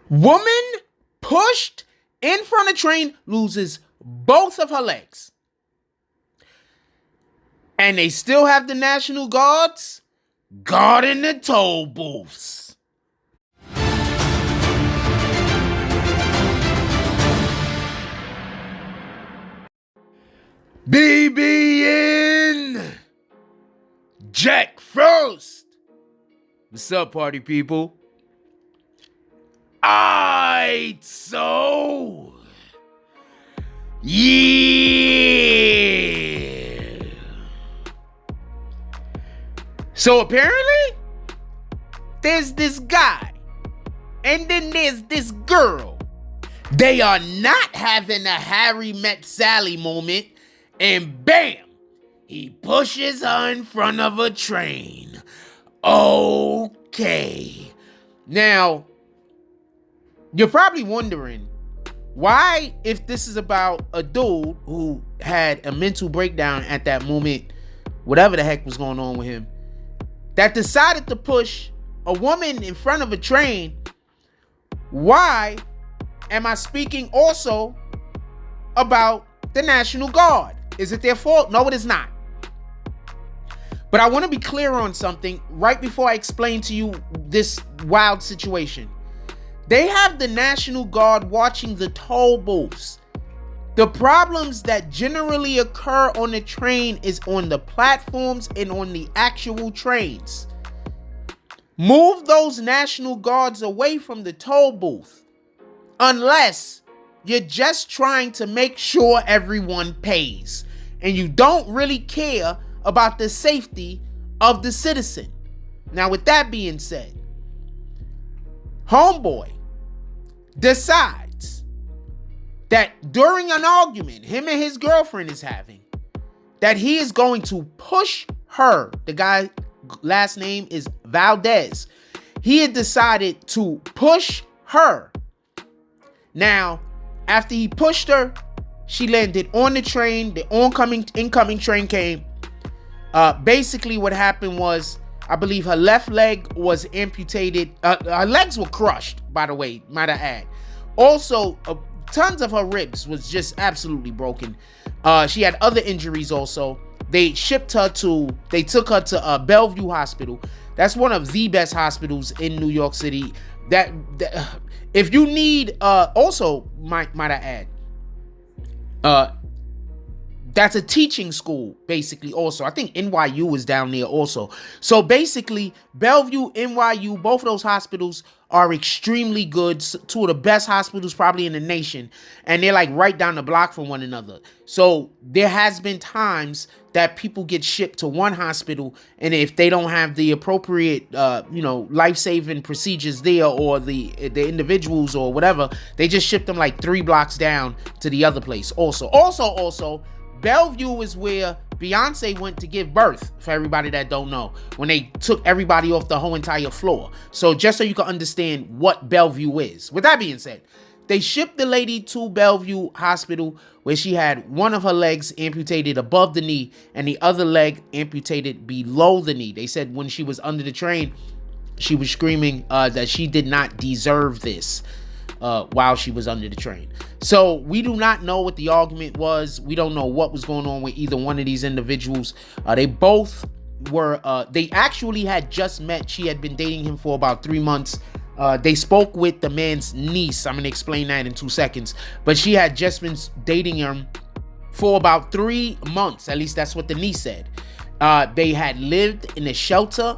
Woman pushed in front of train, loses both of her legs. And they still have the National Guards guarding the toll booths. BBN Jack Frost. What's up, party people? Aight, so yeah. So apparently, there's this guy, and then there's this girl. They are not having a Harry met Sally moment, and bam, he pushes her in front of a train. Okay. Now, you're probably wondering, why, if this is about a dude who had a mental breakdown at that moment, whatever the heck was going on with him, that decided to push a woman in front of a train, why am I speaking also about the National Guard? Is it their fault? No, it is not. But I want to be clear on something right before I explain to you this wild situation. They have the National Guard watching the toll booths. The problems that generally occur on the train is on the platforms and on the actual trains. Move those National Guards away from the toll booth, unless you're just trying to make sure everyone pays and you don't really care about the safety of the citizen. Now, with that being said, homeboy decides that during an argument him and his girlfriend is having, that he is going to push her. The guy last name is Valdez. He had decided to push her. Now, after he pushed her, she landed on the train. The incoming train came. Basically what happened was, I believe her left leg was amputated. Her legs were crushed, by the way, might I add. Also, tons of her ribs was just absolutely broken. She had other injuries also. They took her to Bellevue Hospital. That's one of the best hospitals in New York City. That if you need, also might I add, that's a teaching school, basically, also. I think NYU is down there also. So basically, Bellevue, NYU, both of those hospitals are extremely good. Two of the best hospitals probably in the nation. And they're like right down the block from one another. So there has been times that people get shipped to one hospital, and if they don't have the appropriate, life-saving procedures there, or the individuals or whatever, they just ship them like 3 blocks down to the other place. Also, Bellevue is where Beyonce went to give birth, for everybody that don't know, when they took everybody off the whole entire floor. So just so you can understand what Bellevue is. With that being said, they shipped the lady to Bellevue Hospital, where she had one of her legs amputated above the knee and the other leg amputated below the knee. They said when she was under the train, she was screaming that she did not deserve this while she was under the train. So we do not know what the argument was. We don't know what was going on with either one of these individuals. They both were, they actually had just met. She had been dating him for about 3 months. They spoke with the man's niece. I'm going to explain that in 2 seconds. But she had just been dating him for about 3 months. At least that's what the niece said. They had lived in a shelter.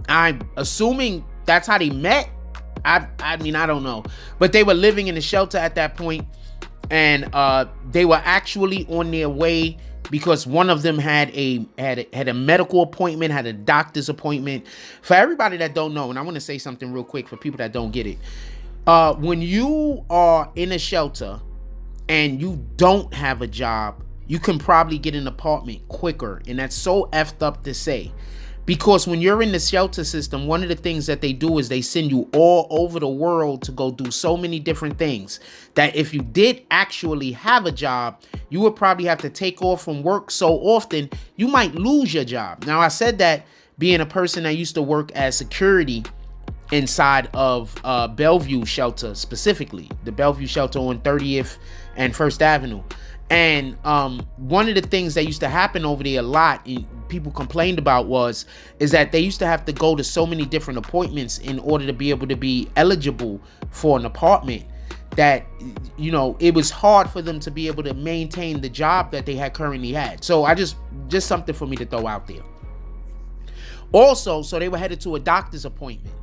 I'm assuming that's how they met. I mean, I don't know. But they were living in a shelter at that point. And they were actually on their way, because one of them had a medical appointment, had a doctor's appointment. For everybody that don't know, and I want to say something real quick for people that don't get it. When you are in a shelter and you don't have a job, you can probably get an apartment quicker. And that's so effed up to say. Because when you're in the shelter system, one of the things that they do is they send you all over the world to go do so many different things, that if you did actually have a job, you would probably have to take off from work so often, you might lose your job. Now, I said that being a person that used to work as security inside of Bellevue shelter, specifically the Bellevue shelter on 30th and First Avenue. And one of the things that used to happen over there a lot, and people complained about, is that they used to have to go to so many different appointments in order to be able to be eligible for an apartment, that, you know, it was hard for them to be able to maintain the job that they had currently had. So I just something for me to throw out there. Also, so they were headed to a doctor's appointment.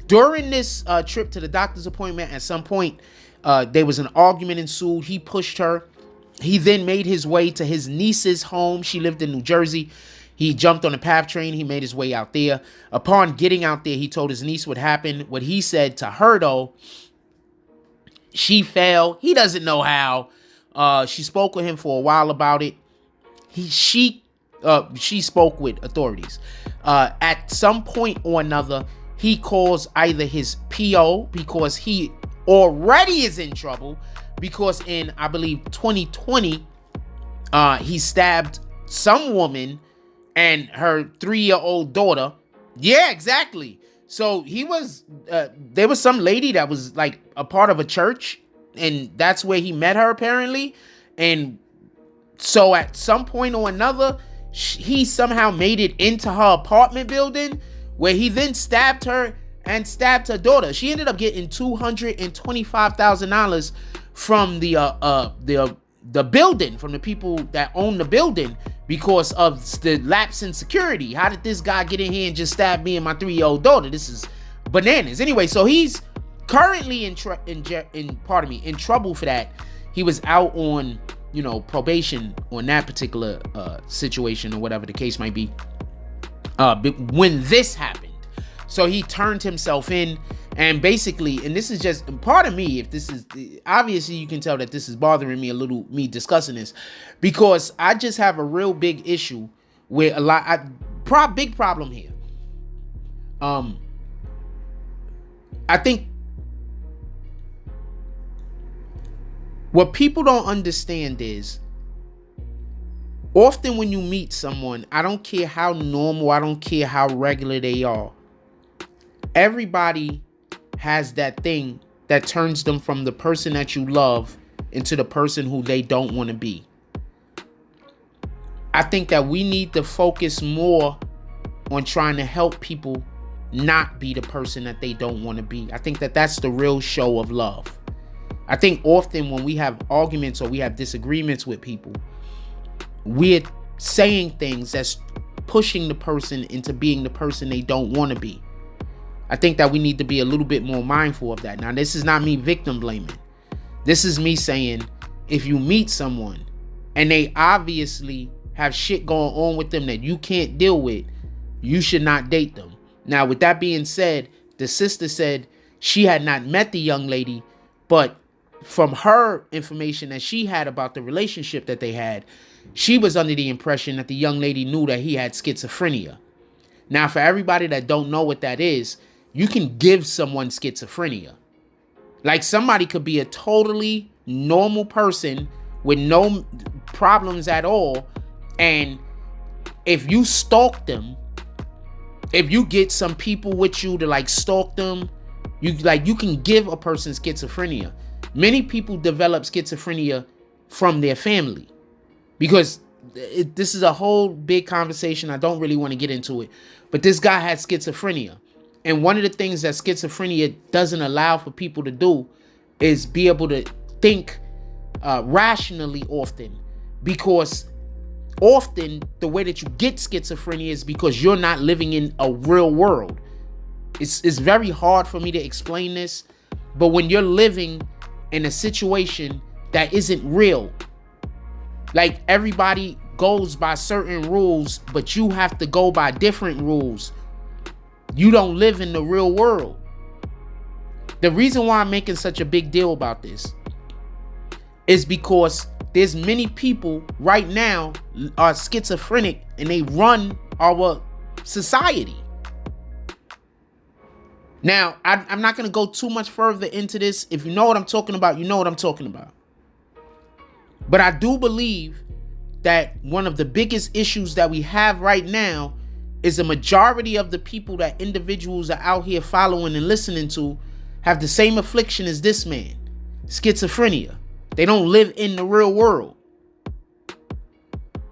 During this trip to the doctor's appointment, at some point, there was an argument ensued. He pushed her. He then made his way to his niece's home. She lived in New Jersey. He jumped on a PATH train. He made his way out there. Upon getting out there, he told his niece what happened. What he said to her, though, she fell. He doesn't know how. She spoke with him for a while about it. She spoke with authorities. At some point or another, he calls either his PO, because he already is in trouble, because in, I believe, 2020, he stabbed some woman and her 3-year-old daughter. Yeah, exactly. So he was, there was some lady that was like a part of a church, and that's where he met her apparently. And so at some point or another, he somehow made it into her apartment building, where he then stabbed her and stabbed her daughter. She ended up getting $225,000 from the building, from the people that own the building, because of the lapse in security. How did this guy get in here and just stab me and my 3-year-old daughter? This is bananas. Anyway, so he's currently in trouble for that. He was out on, you know, probation on that particular situation, or whatever the case might be, when this happened. So he turned himself in, and basically, and this is just part of me, if this is, obviously you can tell that this is bothering me a little, me discussing this, because I just have a real big issue with big problem here. I think what people don't understand is, often when you meet someone, I don't care how normal, I don't care how regular they are, everybody has that thing that turns them from the person that you love into the person who they don't want to be. I think that we need to focus more on trying to help people not be the person that they don't want to be. I think that that's the real show of love. I think often when we have arguments or we have disagreements with people, we're saying things that's pushing the person into being the person they don't want to be. I think that we need to be a little bit more mindful of that. Now, this is not me victim blaming. This is me saying, if you meet someone and they obviously have shit going on with them that you can't deal with, you should not date them. Now, with that being said, the sister said she had not met the young lady, but from her information that she had about the relationship that they had, she was under the impression that the young lady knew that he had schizophrenia. Now, for everybody that don't know what that is, you can give someone schizophrenia. Like, somebody could be a totally normal person with no problems at all, and if you stalk them, if you get some people with you to like stalk them, you can give a person schizophrenia. Many people develop schizophrenia from their family, because this is a whole big conversation. I don't really want to get into it, but this guy had schizophrenia. And one of the things that schizophrenia doesn't allow for people to do is be able to think rationally often, because often the way that you get schizophrenia is because you're not living in a real world. It's very hard for me to explain this, but when you're living in a situation that isn't real, like everybody goes by certain rules, but you have to go by different rules. You don't live in the real world. The reason why I'm making such a big deal about this is because there's many people right now are schizophrenic and they run our society. Now, I'm not going to go too much further into this. If you know what I'm talking about, you know what I'm talking about. But I do believe that one of the biggest issues that we have right now is the majority of the people that individuals are out here following and listening to have the same affliction as this man, schizophrenia. They don't live in the real world.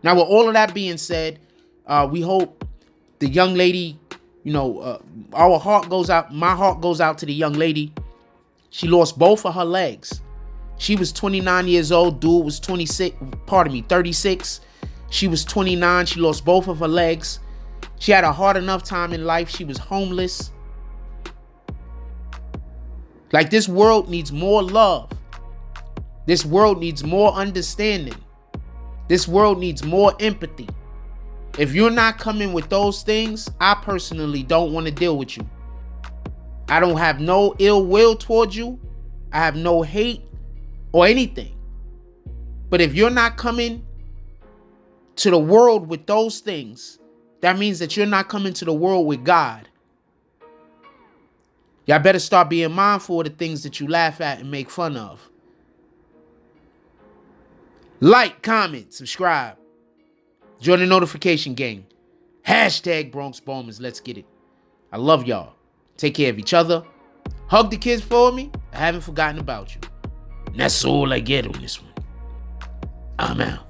Now, with all of that being said, we hope the young lady, our heart goes out. My heart goes out to the young lady. She lost both of her legs. She was 29 years old. Dude was 36. She was 29. She lost both of her legs. She had a hard enough time in life. She was homeless. Like, this world needs more love. This world needs more understanding. This world needs more empathy. If you're not coming with those things, I personally don't want to deal with you. I don't have no ill will towards you. I have no hate or anything. But if you're not coming to the world with those things, that means that you're not coming to the world with God. Y'all better start being mindful of the things that you laugh at and make fun of. Like, comment, subscribe. Join the notification gang. Hashtag Bronx Bombers. Let's get it. I love y'all. Take care of each other. Hug the kids for me. I haven't forgotten about you. And that's all I get on this one. I'm out.